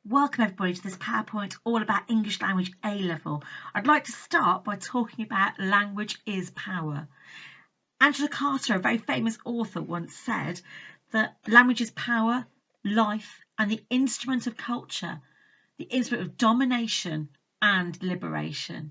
Welcome everybody to this PowerPoint all about English language A-level. I'd like to start by talking about language is power. Angela Carter, a very famous author, once said that language is power, life, and the instrument of culture, the instrument of domination and liberation.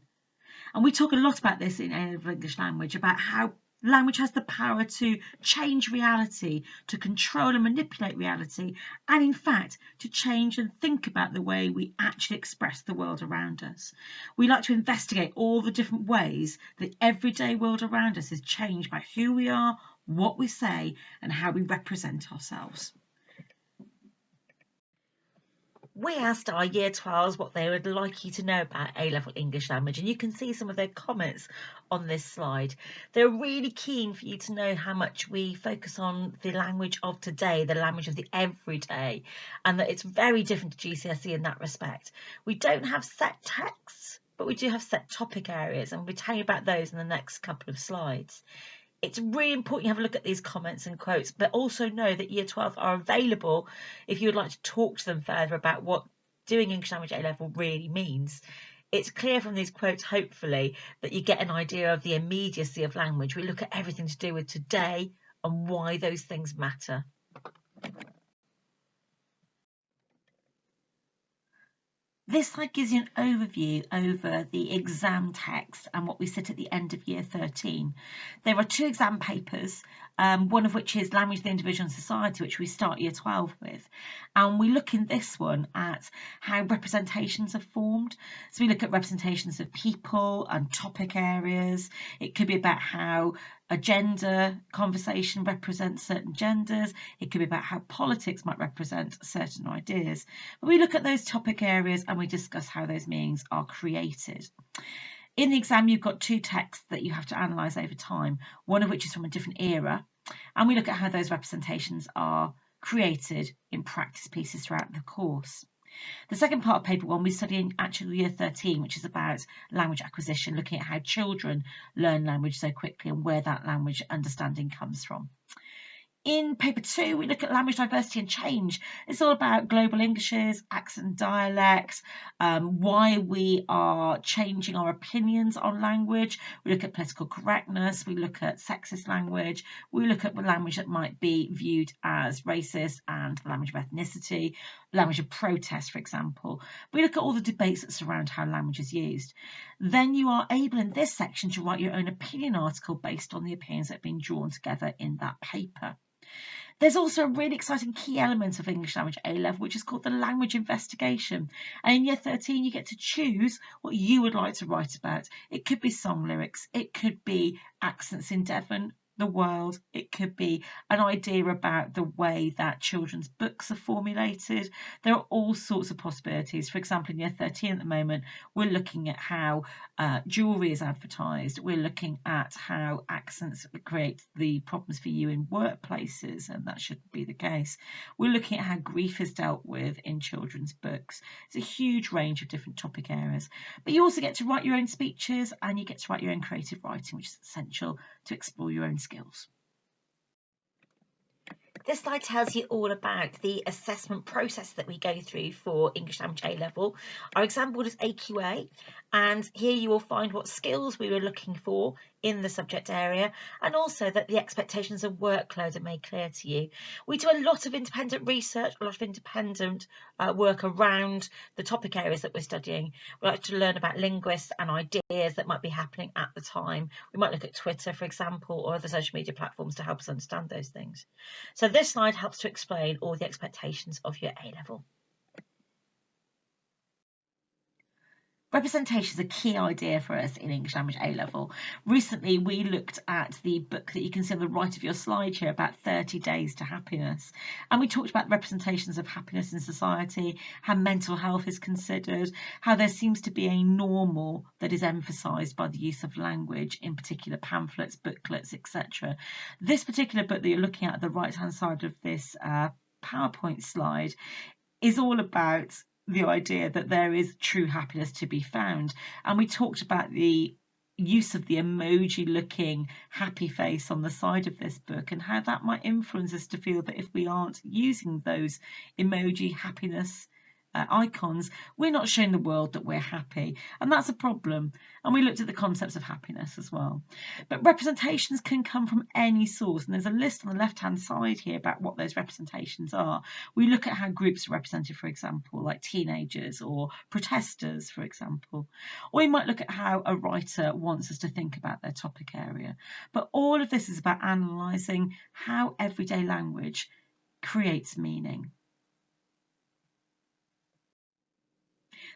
And we talk a lot about this in A-level English language, about how language has the power to change reality, to control and manipulate reality, and in fact to change and think about the way we actually express the world around us. We like to investigate all the different ways the everyday world around us is changed by who we are, what we say, and how we represent ourselves. We asked our Year 12s what they would like you to know about A-level English language, and you can see some of their comments on this slide. They're really keen for you to know how much we focus on the language of today, the language of the everyday, and that it's very different to GCSE in that respect. We don't have set texts, but we do have set topic areas, and we'll be telling you about those in the next couple of slides. It's really important you have a look at these comments and quotes, but also know that Year 12 are available if you would like to talk to them further about what doing English language A-level really means. It's clear from these quotes, hopefully, that you get an idea of the immediacy of language. We look at everything to do with today and why those things matter. This slide gives you an overview over the exam text and what we sit at the end of Year 13. There are two exam papers, one of which is Language of the Individual and Society, which we start Year 12 with. And we look in this one at how representations are formed. So we look at representations of people and topic areas. It could be about how a gender conversation represents certain genders. It could be about how politics might represent certain ideas. But we look at those topic areas and we discuss how those meanings are created. In the exam, you've got two texts that you have to analyse over time, one of which is from a different era, and we look at how those representations are created in practice pieces throughout the course. The second part of paper one, we study in actually Year 13, which is about language acquisition, looking at how children learn language so quickly and where that language understanding comes from. In paper 2, we look at language diversity and change. It's all about global Englishes, accent and dialect, why we are changing our opinions on language. We look at political correctness, we look at sexist language, we look at language that might be viewed as racist and language of ethnicity, language of protest, for example. We look at all the debates that surround how language is used. Then you are able in this section to write your own opinion article based on the opinions that have been drawn together in that paper. There's also a really exciting key element of English language A-level, which is called the language investigation. And in Year 13, you get to choose what you would like to write about. It could be song lyrics, it could be accents in Devon, the world, it could be an idea about the way that children's books are formulated. There are all sorts of possibilities. For example, in Year 13 at the moment, we're looking at how jewellery is advertised. We're looking at how accents create the problems for you in workplaces, and that shouldn't be the case. We're looking at how grief is dealt with in children's books. It's a huge range of different topic areas. But you also get to write your own speeches and you get to write your own creative writing, which is essential to explore your own skills. This slide tells you all about the assessment process that we go through for English language A-level. Our exam board is AQA, and here you will find what skills we were looking for in the subject area, and also that the expectations of workload are made clear to you. We do a lot of independent research, a lot of independent work around the topic areas that we're studying. We like to learn about linguists and ideas that might be happening at the time. We might look at Twitter, for example, or other social media platforms to help us understand those things. So this slide helps to explain all the expectations of your A-level. Representation is a key idea for us in English language A-level. Recently, we looked at the book that you can see on the right of your slide here, about 30 Days to Happiness. And we talked about representations of happiness in society, how mental health is considered, how there seems to be a normal that is emphasised by the use of language, in particular pamphlets, booklets, etc. This particular book that you're looking at the right-hand side of this PowerPoint slide is all about the idea that there is true happiness to be found. And we talked about the use of the emoji looking happy face on the side of this book and how that might influence us to feel that if we aren't using those emoji happiness icons, we're not showing the world that we're happy, and that's a problem. And we looked at the concepts of happiness as well. But representations can come from any source, and there's a list on the left-hand side here about what those representations are. We look at how groups are represented, for example, like teenagers or protesters, for example. Or we might look at how a writer wants us to think about their topic area. But all of this is about analysing how everyday language creates meaning.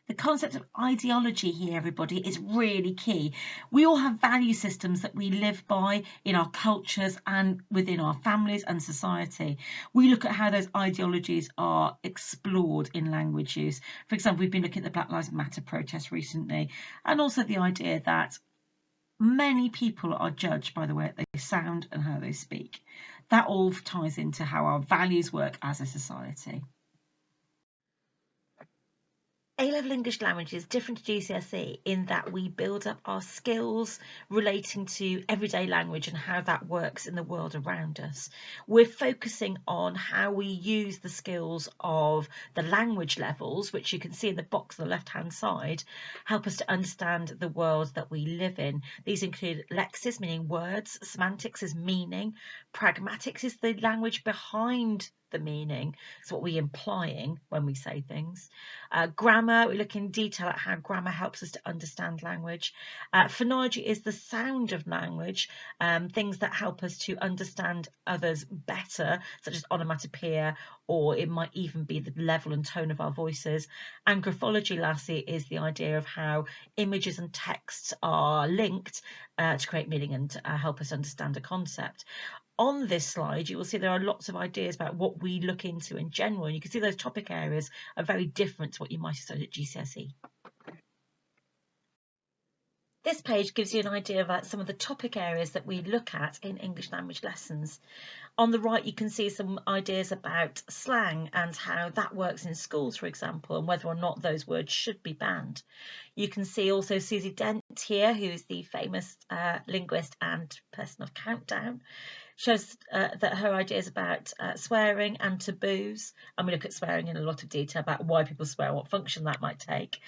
The concept of ideology here, everybody, is really key. We all have value systems that we live by in our cultures and within our families and society. We look at how those ideologies are explored in language use. For example, we've been looking at the Black Lives Matter protests recently, and also the idea that many people are judged by the way they sound and how they speak. That all ties into how our values work as a society. A-level English language is different to GCSE in that we build up our skills relating to everyday language and how that works in the world around us. We're focusing on how we use the skills of the language levels, which you can see in the box on the left-hand side, help us to understand the world that we live in. These include lexis, meaning words, semantics is meaning, pragmatics is the language behind the meaning. It's what we're implying when we say things. Grammar, we look in detail at how grammar helps us to understand language. Phonology is the sound of language, things that help us to understand others better, such as onomatopoeia, or it might even be the level and tone of our voices. And graphology, lastly, is the idea of how images and texts are linked to create meaning and help us understand a concept. On this slide, you will see there are lots of ideas about what we look into in general, and you can see those topic areas are very different to what you might have studied at GCSE. This page gives you an idea about some of the topic areas that we look at in English language lessons. On the right, you can see some ideas about slang and how that works in schools, for example, and whether or not those words should be banned. You can see also Susie Dent here, who is the famous linguist and person of Countdown. Shows that her ideas about swearing and taboos, and we look at swearing in a lot of detail about why people swear and what function that might take.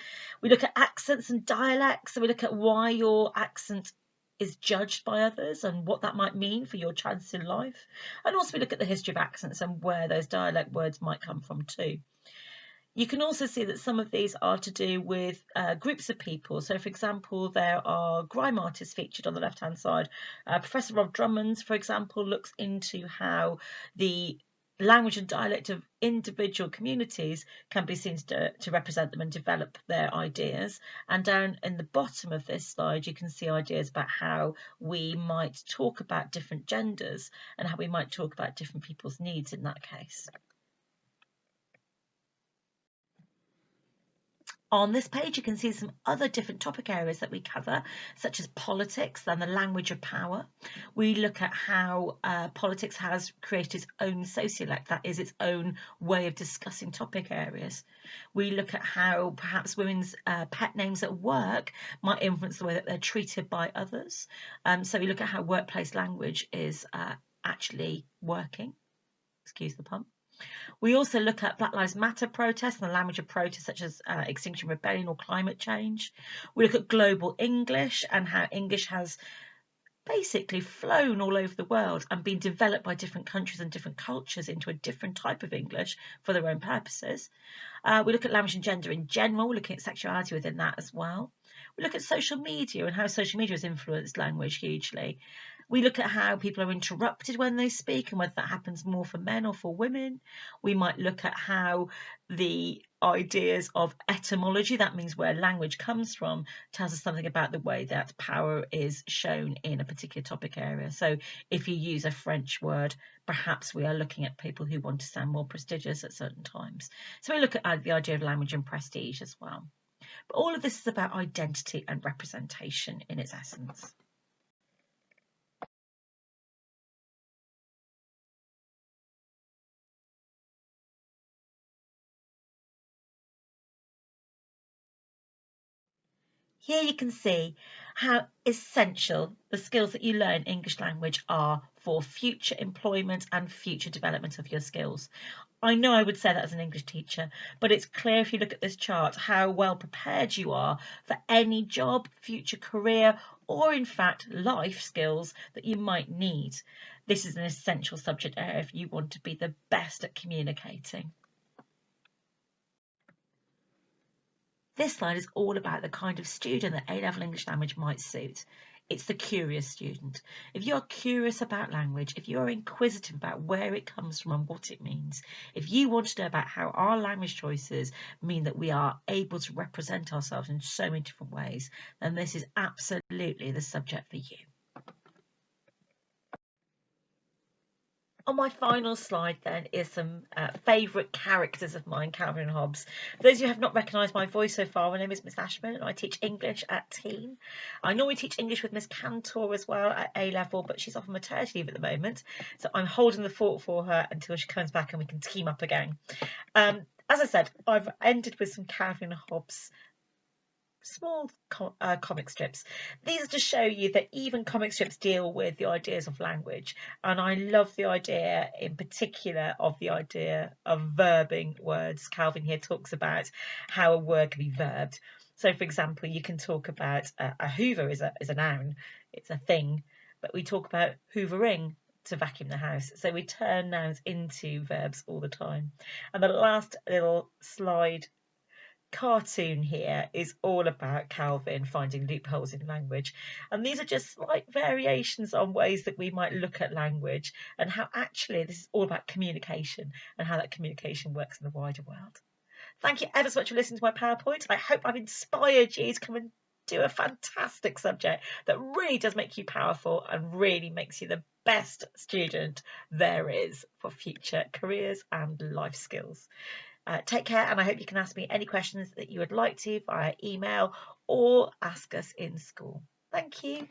We look at accents and dialects, so we look at why your accent is judged by others and what that might mean for your chances in life. And also we look at the history of accents and where those dialect words might come from too. You can also see that some of these are to do with groups of people. So, for example, there are grime artists featured on the left-hand side. Professor Rob Drummond, for example, looks into how the language and dialect of individual communities can be seen to represent them and develop their ideas. And down in the bottom of this slide, you can see ideas about how we might talk about different genders and how we might talk about different people's needs in that case. On this page, you can see some other different topic areas that we cover, such as politics and the language of power. We look at how politics has created its own sociolect, that is its own way of discussing topic areas. We look at how perhaps women's pet names at work might influence the way that they're treated by others. So we look at how workplace language is actually working. Excuse the pun. We also look at Black Lives Matter protests and the language of protests such as Extinction Rebellion or climate change. We look at global English and how English has basically flown all over the world and been developed by different countries and different cultures into a different type of English for their own purposes. We look at language and gender in general, looking at sexuality within that as well. We look at social media and how social media has influenced language hugely. We look at how people are interrupted when they speak and whether that happens more for men or for women. We might look at how the ideas of etymology, that means where language comes from, tells us something about the way that power is shown in a particular topic area. So if you use a French word, perhaps we are looking at people who want to sound more prestigious at certain times. So we look at the idea of language and prestige as well. But all of this is about identity and representation in its essence. Here you can see how essential the skills that you learn in English language are for future employment and future development of your skills. I know I would say that as an English teacher, but it's clear if you look at this chart how well prepared you are for any job, future career, or in fact life skills that you might need. This is an essential subject area if you want to be the best at communicating. This slide is all about the kind of student that A-level English language might suit. It's the curious student. If you're curious about language, if you're inquisitive about where it comes from and what it means, if you want to know about how our language choices mean that we are able to represent ourselves in so many different ways, then this is absolutely the subject for you. On my final slide then is some favourite characters of mine, Calvin and Hobbes. For those of you who have not recognised my voice so far, my name is Miss Ashman and I teach English at Teen. I normally teach English with Miss Cantor as well at A-level, but she's off on maternity leave at the moment, so I'm holding the fort for her until she comes back and we can team up again. As I said, I've ended with some Calvin and Hobbes small comic strips. These are to show you that even comic strips deal with the ideas of language, and I love the idea in particular of the idea of verbing words. Calvin here talks about how a word can be verbed. So for example, you can talk about a hoover is a noun, it's a thing, but we talk about hoovering to vacuum the house. So we turn nouns into verbs all the time. And the last little slide cartoon here is all about Calvin finding loopholes in language, and these are just slight variations on ways that we might look at language and how actually this is all about communication and how that communication works in the wider world. Thank you ever so much for listening to my PowerPoint. I hope I've inspired you to come and do a fantastic subject that really does make you powerful and really makes you the best student there is for future careers and life skills. Take care, and I hope you can ask me any questions that you would like to via email or ask us in school. Thank you.